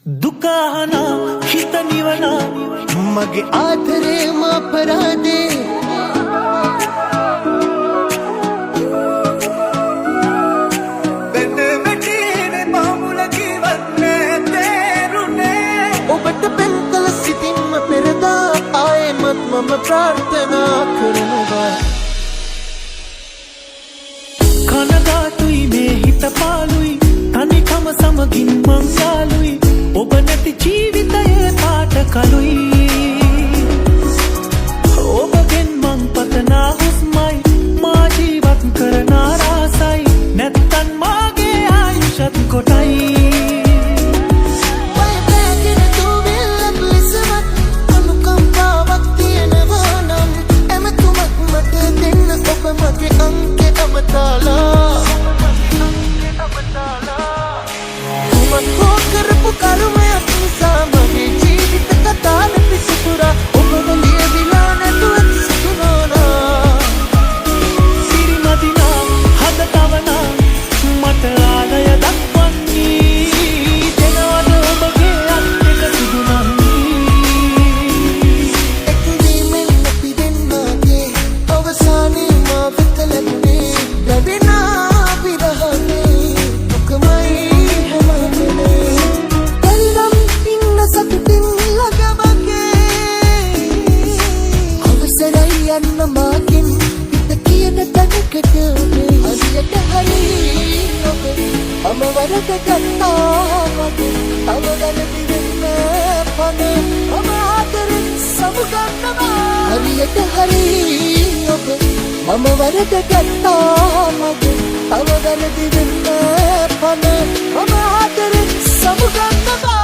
दुकाना हित निवना मगे आधरे मापरादे मम प्रार्थना करनवा කනගාටුයි මේ හිත පාළුයි තනිකම සමගින් මං යාළුයි ඔබ නැති ජීවිතයේ පාට කළුයි ඔබගෙන් මං පතනා හුස්මයි මා ජීවත් කරන ආසයි නැත්තන් මාගේ ආයුෂත් කොටයි हरियत हरी ඔබ මම වරද ගත්තා මගේ තව වැරදි වෙන්න පන මම ආදරෙන් සමුගන්නවා